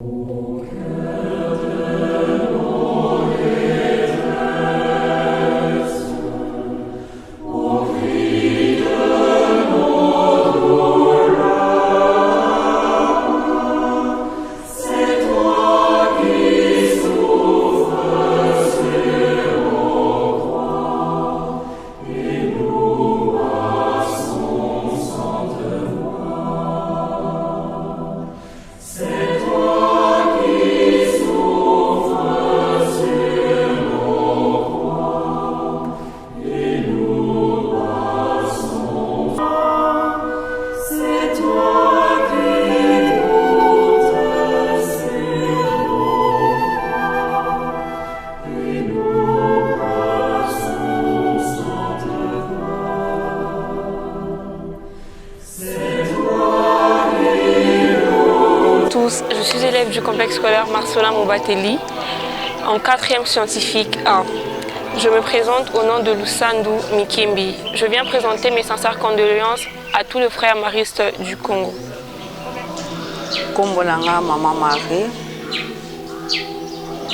Je suis élève du complexe scolaire Marcelin Moubatelli en 4e scientifique 1. Je me présente au nom de Lusandu Mikimbi. Je viens présenter mes sincères condoléances à tous les frères maristes du Congo. Kombolanga Maman Marie,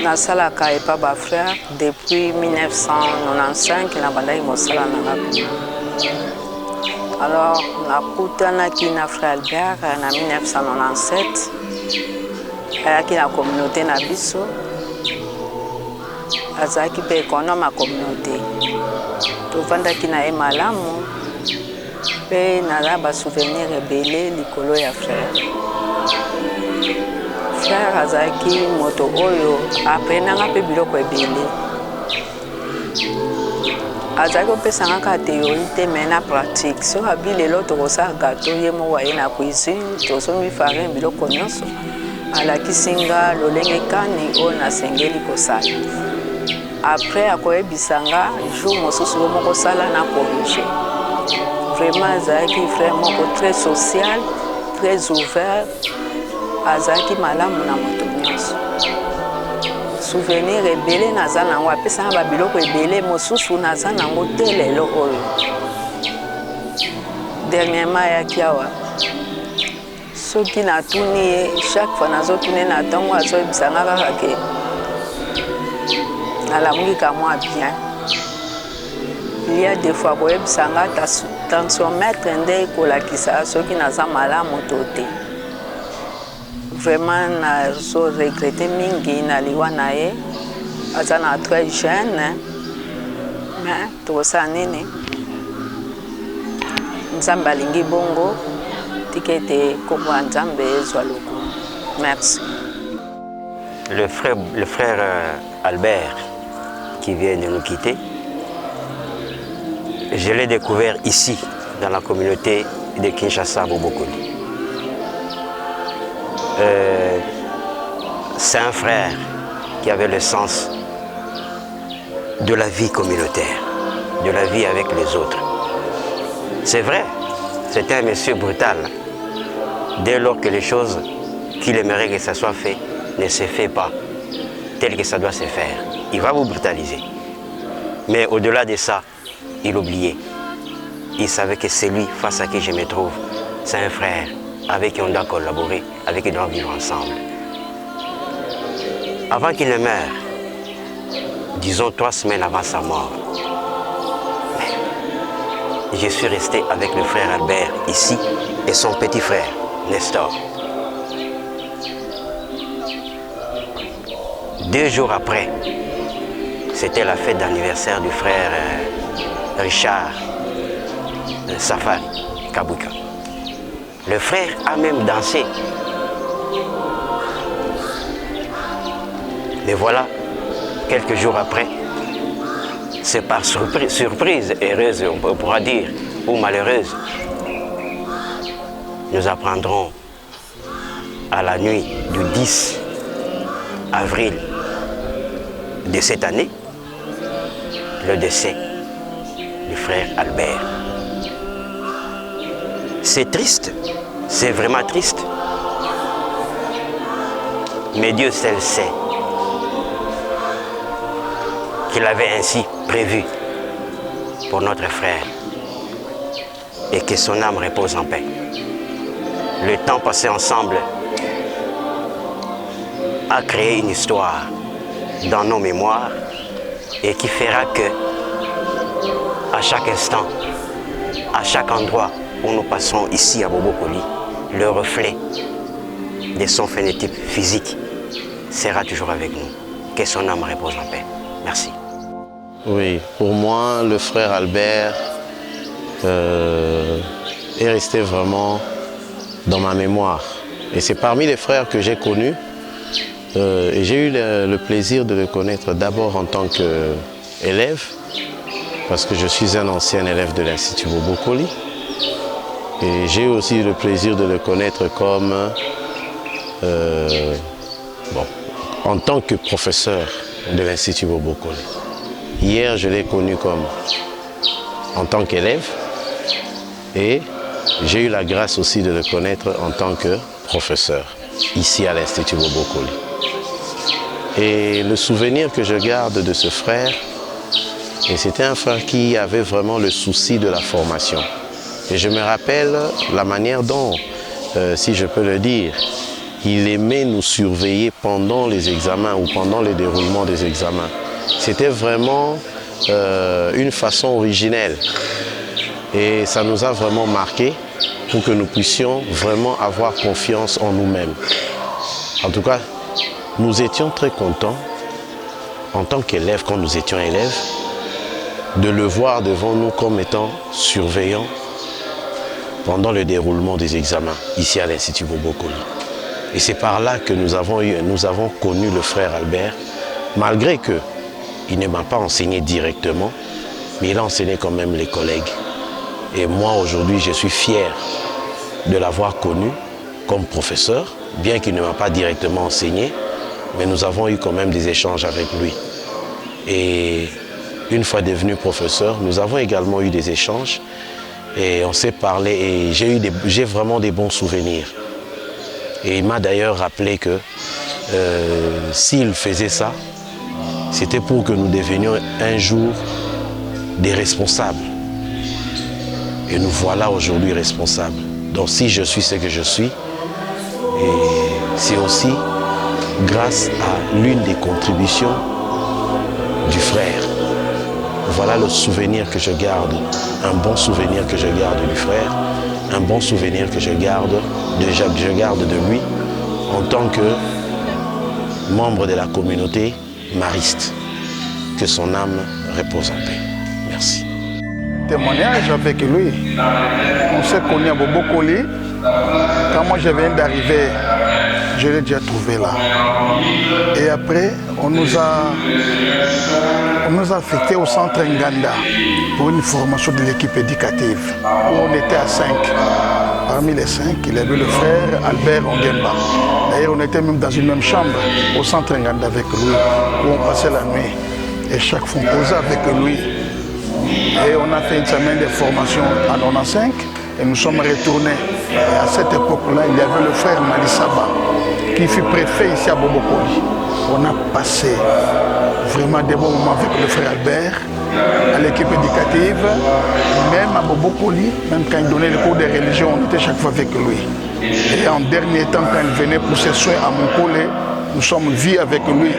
nasalaka epa ba frère depuis 1995 na bandaki mosala nanga. Alors nakutanaki na frère Albert na 1997. Ayaki na communauté na biso. Azaki pe économe à communauté. Tovandaki na ye malamu. Pe naza ba souvenir ebele likolo ya frère. Frère azaki moto oyo aprenanga pe biloko ebele. Azaki opesanga ka théorie te mais na pratique. So abi lelo tokosala gâteau ye moko aye na cuisine, tosombi farine biloko nyonso. Alakisinga lolenge kani oyo nasengeli kosala. Après akoyebisanga jour mosusu yo moko sala na corriger. Vraiment azaki frère moko très social, très ouvert. Azaki malamu na moto nyonso. Souvenir ebele naza nango apesanga ba biloko ebele mosusu naza nango te lelo oyo. Dernièrement ayaki awa. Soki natuni ye chaque fois nazotuni na ntongo azoyebisanga kaka ke nalamuki ka mwa bien. Il y a des fois koyebisanga tensiomètre nde kolakisa soki naza malamu to te. Vraiment nazo regrette mingi na liwa na ye. Aza na très jeune mais tokosala nini nzambe alingi bongo. Merci. Le frère Albert qui vient de nous quitter, je l'ai découvert ici dans la communauté de Kinshasa Bobokoli. C'est un frère qui avait le sens de la vie communautaire, de la vie avec les autres. C'est vrai, c'était un monsieur brutal. Dès lors que les choses qu'il aimerait que ça soit fait ne se fait pas tel que ça doit se faire, il va vous brutaliser. Mais au-delà de ça, il oubliait. Il savait que c'est lui face à qui je me trouve. C'est un frère avec qui on doit collaborer, avec qui on doit vivre ensemble. Avant qu'il ne meure, disons 3 semaines avant sa mort, je suis resté avec le frère Albert ici et son petit frère, Nestor. 2 jours après, c'était la fête d'anniversaire du frère Richard Safari Kabuka. Le frère a même dansé. Mais voilà, quelques jours après, c'est par surprise, heureuse, on pourra dire, ou malheureuse, nous apprendrons à la nuit du 10 avril de cette année le décès du frère Albert. C'est triste, c'est vraiment triste, mais Dieu seul sait qu'il avait ainsi prévu pour notre frère et que son âme repose en paix. Le temps passé ensemble a créé une histoire dans nos mémoires et qui fera que, à chaque instant, à chaque endroit où nous passons ici à Bobokoli, le reflet de son phénotype physique sera toujours avec nous. Que son âme repose en paix. Merci. Oui, pour moi, le frère Albert est resté vraiment dans ma mémoire. Et c'est parmi les frères que j'ai connus. Et j'ai eu le plaisir de le connaître d'abord en tant qu'élève, parce que je suis un ancien élève de l'Institut Bobokoli. Et j'ai aussi eu le plaisir de le connaître comme, en tant que professeur de l'Institut Bobokoli. Hier, je l'ai connu en tant qu'élève et j'ai eu la grâce aussi de le connaître en tant que professeur ici à l'Institut Bobokoli. Et le souvenir que je garde de ce frère, et c'était un frère qui avait vraiment le souci de la formation. Et je me rappelle la manière dont, si je peux le dire, il aimait nous surveiller pendant les examens ou pendant le déroulement des examens. C'était vraiment une façon originelle. Et ça nous a vraiment marqué pour que nous puissions vraiment avoir confiance en nous-mêmes. En tout cas, nous étions très contents, en tant qu'élèves, quand nous étions élèves, de le voir devant nous comme étant surveillant pendant le déroulement des examens ici à l'Institut Bobokoli. Et c'est par là que nous avons connu le frère Albert, malgré qu'il ne m'a pas enseigné directement, mais il a enseigné quand même les collègues. Et moi aujourd'hui, je suis fier de l'avoir connu comme professeur, bien qu'il ne m'a pas directement enseigné, mais nous avons eu quand même des échanges avec lui. Et une fois devenu professeur, nous avons également eu des échanges et on s'est parlé et j'ai vraiment des bons souvenirs. Et il m'a d'ailleurs rappelé que s'il faisait ça, c'était pour que nous devenions un jour des responsables. Et nous voilà aujourd'hui responsables. Donc si je suis ce que je suis, c'est aussi grâce à l'une des contributions du frère. Voilà le souvenir que je garde, un bon souvenir que je garde du frère, un bon souvenir que je garde de lui en tant que membre de la communauté mariste. Que son âme repose en paix. Merci. Témoignage avec lui. On s'est connus à Bobokoli. Quand moi je viens d'arriver, je l'ai déjà trouvé là. Et après, on nous a affectés au centre Nganda pour une formation de l'équipe éducative, où on était à 5. Parmi les 5, il y avait le frère Albert Ongemba. D'ailleurs, on était même dans une même chambre au centre Nganda avec lui, où on passait la nuit. Et chaque fois, on causait avec lui. Et on a fait une semaine de formation en 95 et nous sommes retournés. Et à cette époque-là, il y avait le frère Malisaba qui fut préfet ici à Bobokoli. On a passé vraiment des bons moments avec le frère Albert, à l'équipe éducative, même à Bobokoli, même quand il donnait les cours de religion, on était chaque fois avec lui. Et en dernier temps, quand il venait pour ses soins à Monkole, nous sommes vus avec lui.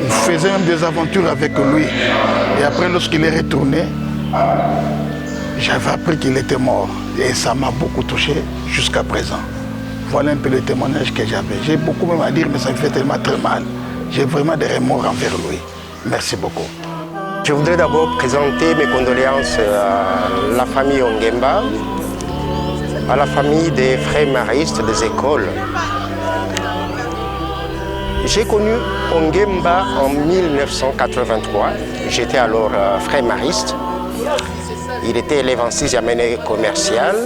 Il faisait même des aventures avec lui. Et après, lorsqu'il est retourné, j'avais appris qu'il était mort. Et ça m'a beaucoup touché jusqu'à présent. Voilà un peu le témoignage que j'avais. J'ai beaucoup même à dire, mais ça me fait tellement très mal. J'ai vraiment des remords envers lui. Merci beaucoup. Je voudrais d'abord présenter mes condoléances à la famille Ongemba, à la famille des frères maristes des écoles. J'ai connu Ongemba en 1983. J'étais alors frère mariste. Il était élève en 6e année commerciale.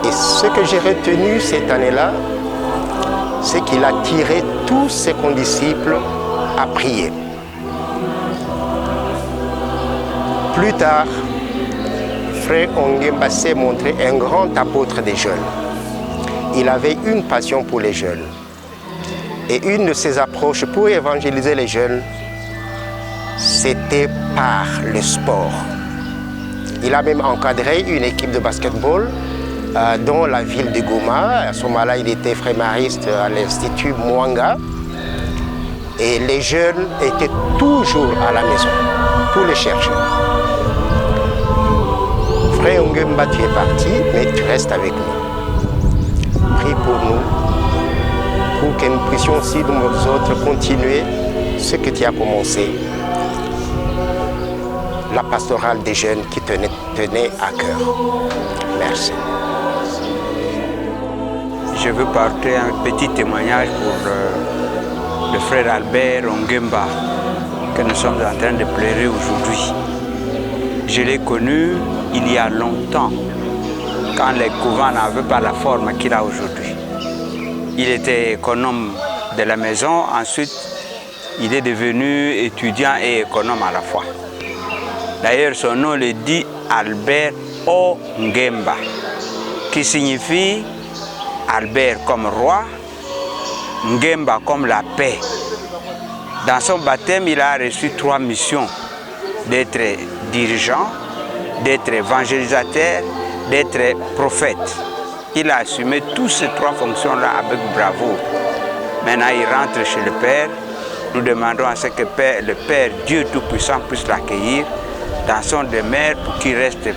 Et ce que j'ai retenu cette année-là, c'est qu'il a tiré tous ses condisciples à prier. Plus tard, frère Ongemba s'est montré un grand apôtre des jeunes. Il avait une passion pour les jeunes. Et une de ses approches pour évangéliser les jeunes, c'était par le sport. Il a même encadré une équipe de basketball dans la ville de Goma. À ce moment-là, il était frémariste à l'Institut Mwanga. Et les jeunes étaient toujours à la maison pour les chercher. Frère Ongemba, tu es parti, mais tu restes avec nous. Prie pour nous, pour que nous puissions aussi, nous autres, continuer ce que tu as commencé. La pastorale des jeunes qui tenait à cœur. Merci. Je veux porter un petit témoignage pour le frère Albert Ongemba, que nous sommes en train de pleurer aujourd'hui. Je l'ai connu il y a longtemps, quand les couvents n'avaient pas la forme qu'il a aujourd'hui. Il était économe de la maison, ensuite il est devenu étudiant et économe à la fois. D'ailleurs, son nom le dit Albert Ongemba, qui signifie Albert comme roi, Ngemba comme la paix. Dans son baptême, il a reçu 3 missions: d'être dirigeant, d'être évangélisateur, d'être prophète. Il a assumé toutes ces 3 fonctions-là avec bravoure. Maintenant, il rentre chez le Père. Nous demandons à ce que le Père, Dieu Tout-Puissant, puisse l'accueillir dans son demeure pour qu'il reste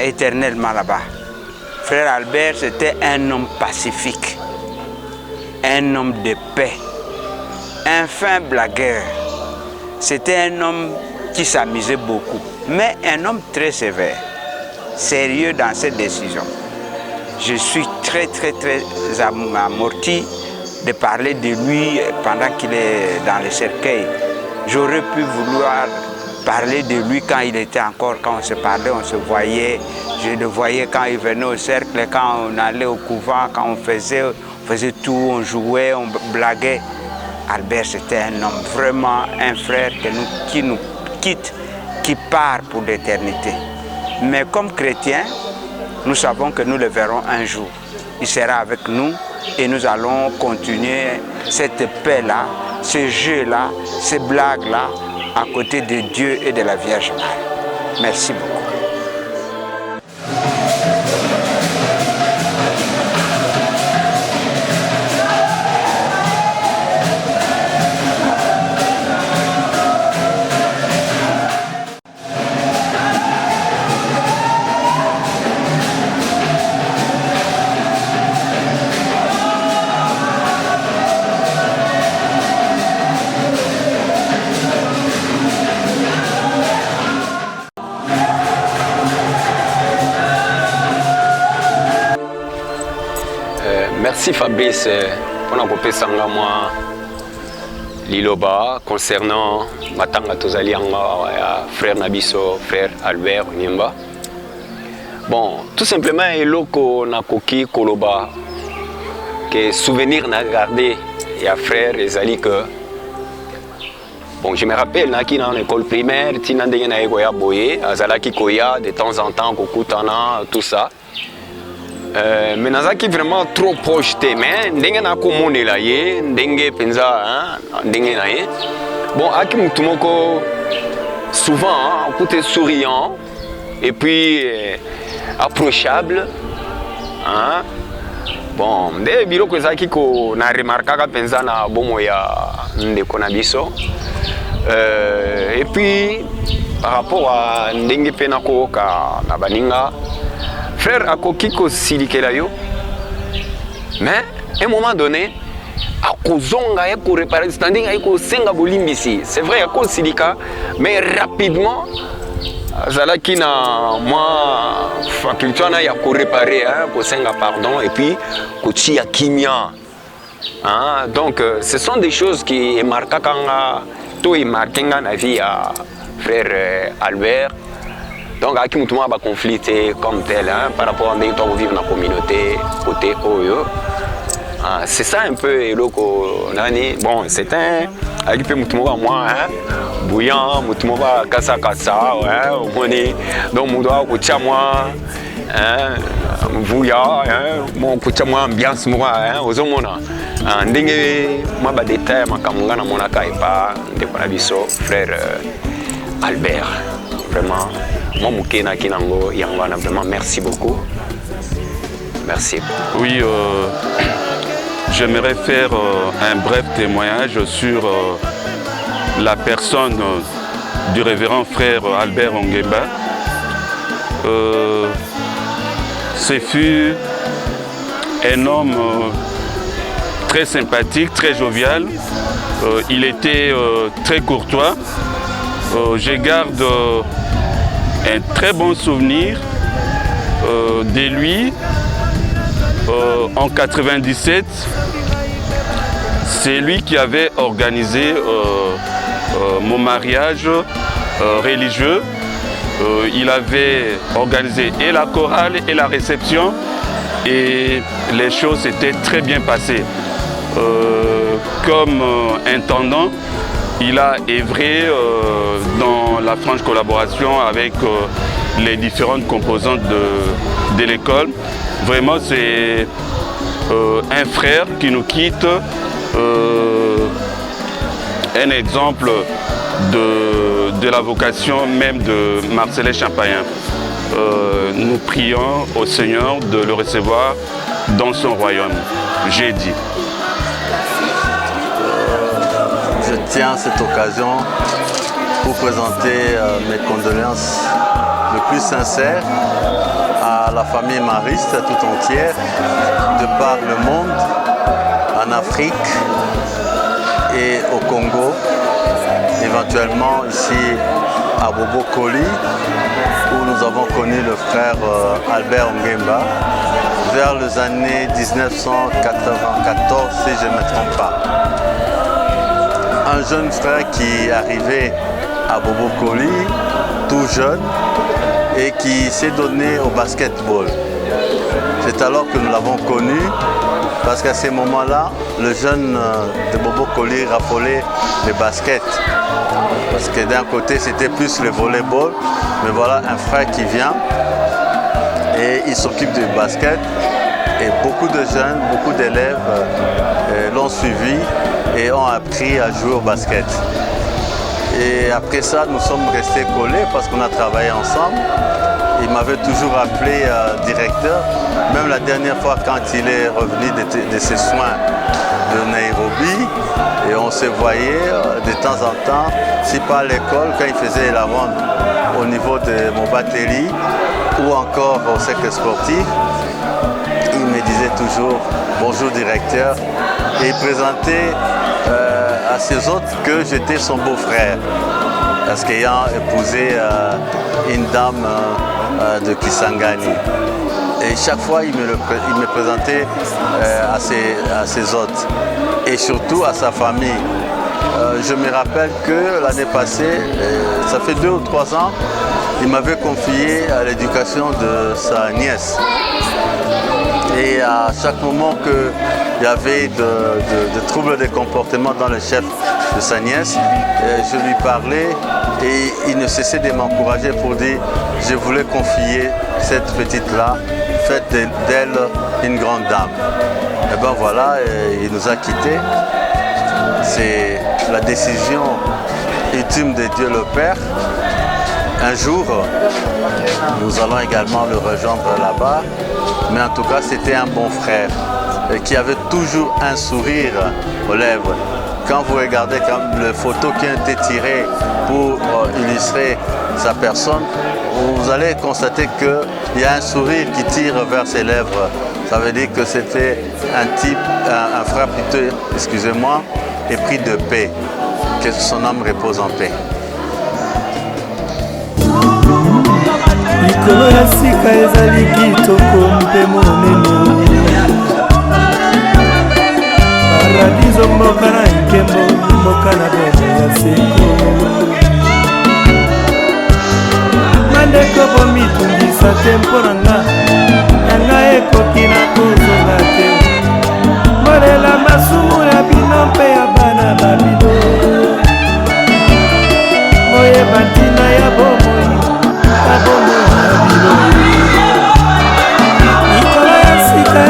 éternellement là-bas. Frère Albert, c'était un homme pacifique, un homme de paix, un fin blagueur. C'était un homme qui s'amusait beaucoup, mais un homme très sévère, sérieux dans ses décisions. Je suis très amorti de parler de lui pendant qu'il est dans le cercueil. J'aurais pu vouloir parler de lui quand il était encore, quand on se parlait, on se voyait. Je le voyais quand il venait au cercle, quand on allait au couvent, quand on faisait tout, on jouait, on blaguait. Albert, c'était un homme, vraiment un frère qui nous quitte, qui part pour l'éternité. Mais comme chrétiens, nous savons que nous le verrons un jour. Il sera avec nous et nous allons continuer cette paix-là, ce jeu-là, ces blagues-là, à côté de Dieu et de la Vierge Marie. Merci beaucoup. Merci Fabrice pour nous moi Liloba concernant Matanga Tozali frère Nabiso, frère Albert Ongemba. Bon, tout simplement, Eloko Nakoki Koloba, que souvenir n'a gardé et à frère Ezali que. Bon, je me rappelle, dans l'école primaire, Tina Ndengena Egoya Boye, Azalaki Koya, de temps en temps, Kokutana, tout ça. Mais nazaki vraiment trop projeté, mais ndenge na komone la ye ndenge penza ndenge na ye bon aki mutu moko souvent côté souriant et puis approchable bon nde biloko ezaki ko na remarquaka penza na bomo ya ndeko na biso et puis par rapport à ndenge pe na koka na baninga frère akoki kosilikela yo, mais à un moment donné, akozonga ya ko réparer, c'est-à-dire ya ko senga bolimbisi. C'est vrai ya ko silika, mais rapidement zalaki na moi faculté na ya ko réparer, ko senga pardon et puis ko tia kimia. Donc ce sont des choses qui marquent quand to est marqué dans la vie à frère Albert. Donc, il y a un conflit comme tel par rapport à ce vivre dans la communauté, côté Oyo. C'est ça un peu, bon, c'est un. Il y a moi, bouillant, kasa kasa, donc, je moi, bouillant, mon ambiance, aux hommes. Ndenge, moi, détail, frère Albert. Vraiment, moi, vraiment merci beaucoup. Merci. Oui, j'aimerais faire un bref témoignage sur la personne du révérend frère Albert Onguemba. Ce fut un homme très sympathique, très jovial. Il était très courtois. Je garde un très bon souvenir de lui. En 97, c'est lui qui avait organisé mon mariage religieux. Il avait organisé et la chorale et la réception et les choses s'étaient très bien passées. Comme intendant, il a œuvré dans la franche collaboration avec les différentes composantes de l'école. Vraiment, c'est un frère qui nous quitte, un exemple de la vocation même de Marcellin Champagnat. Nous prions au Seigneur de le recevoir dans son royaume. J'ai dit. Je tiens cette occasion pour présenter mes condoléances les plus sincères à la famille mariste tout entière, de par le monde, en Afrique et au Congo, éventuellement ici à Bobo Koli, où nous avons connu le frère Albert Onguemba, vers les années 1994, si je ne me trompe pas. Un jeune frère qui est arrivé à Bobo Koli, tout jeune, et qui s'est donné au basketball. C'est alors que nous l'avons connu, parce qu'à ces moments-là, le jeune de Bobo Koli raffolait le basket. Parce que d'un côté, c'était plus le volleyball, mais voilà un frère qui vient et il s'occupe du basket. Et beaucoup de jeunes, beaucoup d'élèves l'ont suivi et ont appris à jouer au basket. Et après ça, nous sommes restés collés parce qu'on a travaillé ensemble. Il m'avait toujours appelé directeur, même la dernière fois quand il est revenu de ses soins de Nairobi. Et on se voyait de temps en temps, si pas à l'école, quand il faisait la ronde au niveau de Mobateli ou encore au cercle sportif. Il me disait toujours bonjour directeur et il présentait à ses autres que j'étais son beau-frère, parce qu'ayant épousé une dame de Kisangani. Et chaque fois, il me présentait à ses hôtes et surtout à sa famille. Je me rappelle que l'année passée, ça fait 2 ou 3 ans, il m'avait confié à l'éducation de sa nièce. Et à chaque moment qu'il y avait de troubles de comportement dans le chef de sa nièce, je lui parlais et il ne cessait de m'encourager pour dire « Je voulais confier cette petite-là, faites d'elle une grande dame ». Et bien voilà, il nous a quittés. C'est la décision ultime de Dieu le Père. Un jour, nous allons également le rejoindre là-bas. Mais en tout cas, c'était un bon frère qui avait toujours un sourire aux lèvres. Quand vous regardez les photos qui ont été tirées pour illustrer sa personne, vous allez constater qu'il y a un sourire qui tire vers ses lèvres. Ça veut dire que c'était un type, un frère plutôt, excusez-moi, épris de paix. Que son âme repose en paix. Likolo ya sika ezali kitoko mpe monene paradiso mboka na nkembo mboka na bomo ya seko mandeko bomitungisa te mpo na nga yanga ekoki na kozonga te molela masumu ya bino mpe ya bana babino moyeba ntina ya bomoi likolo ya sika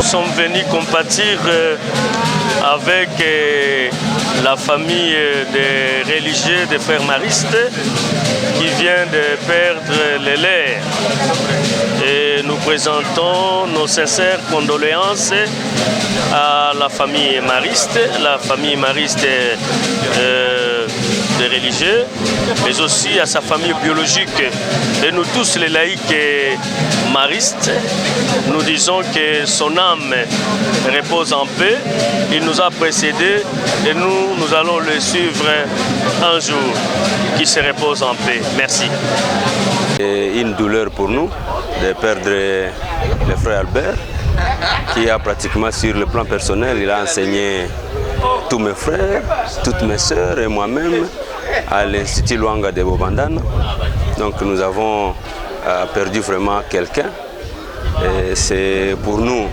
sommes venus compatir avec la famille des religieux des frères maristes qui vient de perdre les leurs. Et nous présentons nos sincères condoléances à la famille mariste des religieux, mais aussi à sa famille biologique. Et nous tous les laïcs maristes, nous disons que son âme repose en paix. Il nous a précédés et nous allons le suivre un jour, qui se repose en paix. Merci. C'est une douleur pour nous de perdre le frère Albert, qui a pratiquement sur le plan personnel, il a enseigné tous mes frères, toutes mes sœurs et moi-même à l'Institut Luanga de Bobandana. Donc nous avons perdu vraiment quelqu'un. C'est pour nous,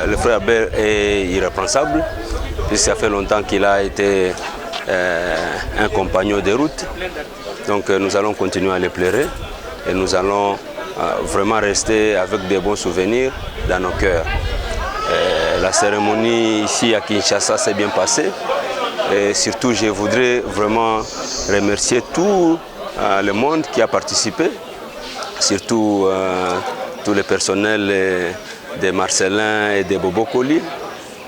le frère Albert est irréprochable, puisque ça fait longtemps qu'il a été un compagnon de route. Donc nous allons continuer à le pleurer et nous allons vraiment rester avec des bons souvenirs dans nos cœurs. La cérémonie ici à Kinshasa s'est bien passée et surtout je voudrais vraiment remercier tout le monde qui a participé, surtout tout le personnel de Marcelin et de Bobo Koli,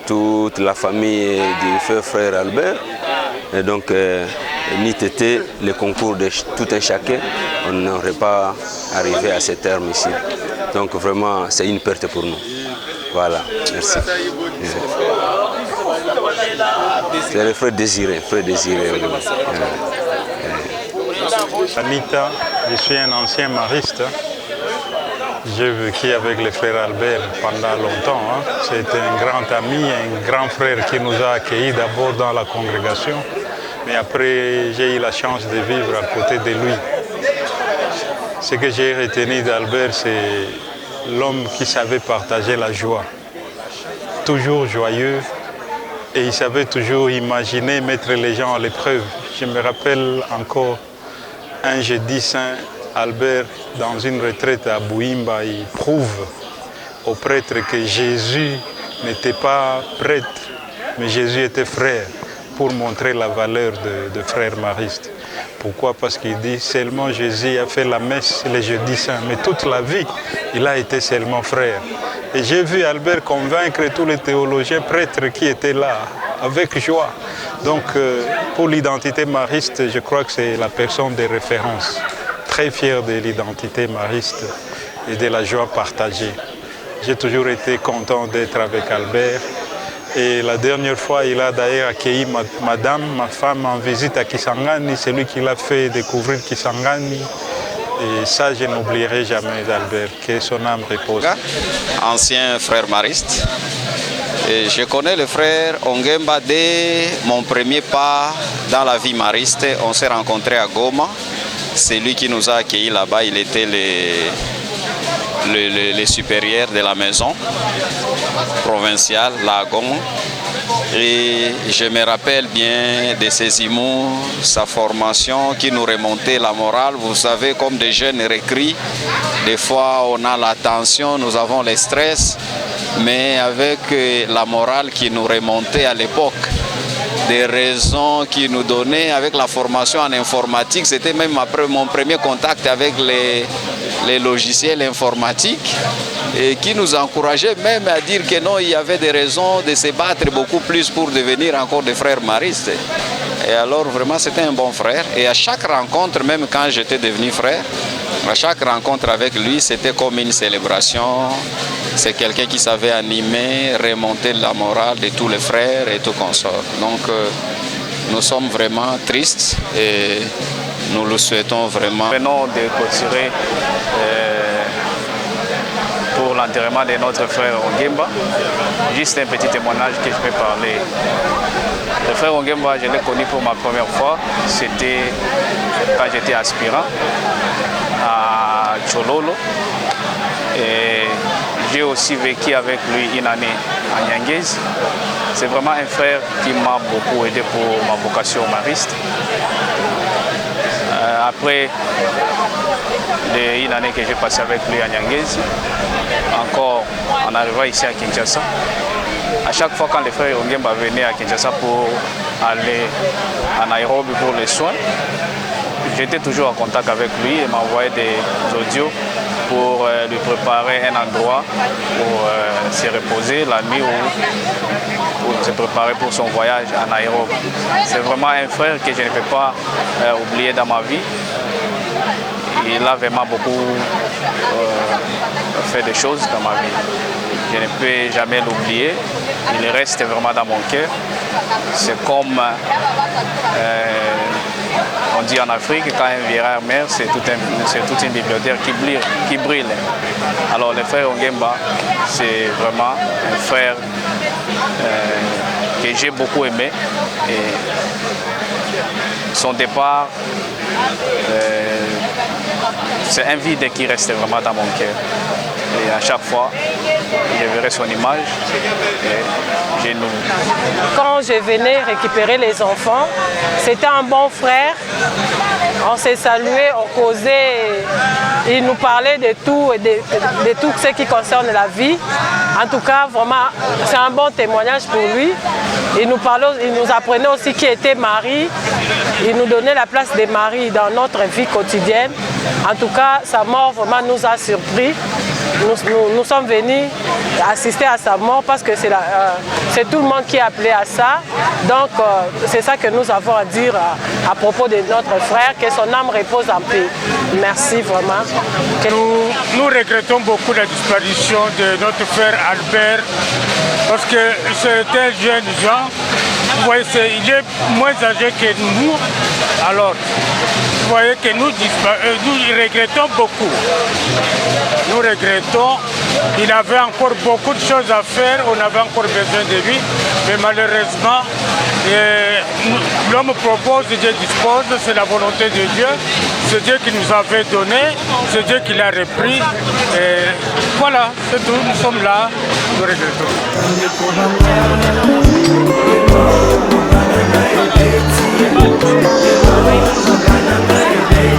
toute la famille du frère Albert. Et donc, ni été le concours de tout un chacun, on n'aurait pas arrivé à ce terme ici. Donc vraiment, c'est une perte pour nous. Voilà, merci. C'est le frère Désiré, Anita, je suis un ancien mariste. J'ai vécu avec le frère Albert pendant longtemps. C'était un grand ami, un grand frère qui nous a accueillis d'abord dans la congrégation. Mais après, j'ai eu la chance de vivre à côté de lui. Ce que j'ai retenu d'Albert, c'est l'homme qui savait partager la joie. Toujours joyeux et il savait toujours imaginer mettre les gens à l'épreuve. Je me rappelle encore un jeudi saint, Albert, dans une retraite à Bouimba, il prouve aux prêtres que Jésus n'était pas prêtre, mais Jésus était frère, pour montrer la valeur de frère mariste. Pourquoi? Parce qu'il dit seulement Jésus a fait la messe les jeudis saints, mais toute la vie, il a été seulement frère. Et j'ai vu Albert convaincre tous les théologiens prêtres qui étaient là, avec joie. Donc, pour l'identité mariste, je crois que c'est la personne de référence. Très fier de l'identité mariste et de la joie partagée. J'ai toujours été content d'être avec Albert. Et la dernière fois, il a d'ailleurs accueilli madame, ma femme, en visite à Kisangani. C'est lui qui l'a fait découvrir Kisangani. Et ça, je n'oublierai jamais d'Albert. Que son âme repose. Ancien frère mariste. Et je connais le frère Ongemba dès mon premier pas dans la vie mariste. On s'est rencontrés à Goma. C'est lui qui nous a accueillis là-bas. Il était le supérieur de la maison provinciale, là à Goma. Et je me rappelle bien de ses humours, sa formation qui nous remontait la morale. Vous savez, comme des jeunes recrues, des fois on a la tension, nous avons le stress, mais avec la morale qui nous remontait à l'époque, des raisons qu'il nous donnait avec la formation en informatique. C'était même après mon premier contact avec les logiciels informatiques et qui nous encourageait même à dire que non, il y avait des raisons de se battre beaucoup plus pour devenir encore des frères maristes. Et alors vraiment c'était un bon frère. Et à chaque rencontre, même quand j'étais devenu frère, à chaque rencontre avec lui, c'était comme une célébration. C'est quelqu'un qui savait animer, remonter la morale de tous les frères et tout consort. Donc nous sommes vraiment tristes et nous le souhaitons vraiment. Nous venons de clôturer pour l'enterrement de notre frère Ongemba. Juste un petit témoignage que je peux parler. Le frère Ongemba, je l'ai connu pour ma première fois. C'était quand j'étais aspirant à Tchololo. Et j'ai aussi vécu avec lui une année à Nyanguez. C'est vraiment un frère qui m'a beaucoup aidé pour ma vocation mariste. après une année que j'ai passée avec lui à Nyangezi, encore en arrivant ici à Kinshasa, à chaque fois quand les frères Ongemba venaient à Kinshasa pour aller à Nairobi pour les soins, j'étais toujours en contact avec lui et m'envoyait des audios pour lui préparer un endroit pour se reposer la nuit ou pour se préparer pour son voyage à Nairobi. C'est vraiment un frère que je ne peux pas oublier dans ma vie. Il a vraiment beaucoup fait des choses dans ma vie. Je ne peux jamais l'oublier. Il reste vraiment dans mon cœur. C'est comme on dit en Afrique, quand un vieillard meurt, c'est toute une bibliothèque qui brille. Alors le frère Ongemba, c'est vraiment un frère que j'ai beaucoup aimé. Et son départ, c'est un vide qui reste vraiment dans mon cœur. Et à chaque fois, je verrai son image et j'ai nous. Quand je venais récupérer les enfants, c'était un bon frère. On s'est salué, on causait, il nous parlait de tout, de tout ce qui concerne la vie. En tout cas, vraiment, c'est un bon témoignage pour lui. Il nous apprenait aussi qui était Marie. Il nous donnait la place des maris dans notre vie quotidienne. En tout cas, sa mort vraiment nous a surpris. Nous sommes venus assister à sa mort parce que c'est tout le monde qui est appelé à ça. Donc, c'est ça que nous avons à dire à propos de notre frère, que son âme repose en paix. Merci vraiment. Nous regrettons beaucoup la disparition de notre frère Albert parce que c'est un jeune gens. Vous voyez, il est moins âgé que nous. Alors, vous voyez que nous regrettons beaucoup. Nous regrettons. Il avait encore beaucoup de choses à faire. On avait encore besoin de lui. Mais malheureusement, l'homme propose, Dieu dispose. C'est la volonté de Dieu. C'est Dieu qui nous avait donné. C'est Dieu qui l'a repris. Et voilà, c'est tout. Nous sommes là. Nous regrettons. Hey,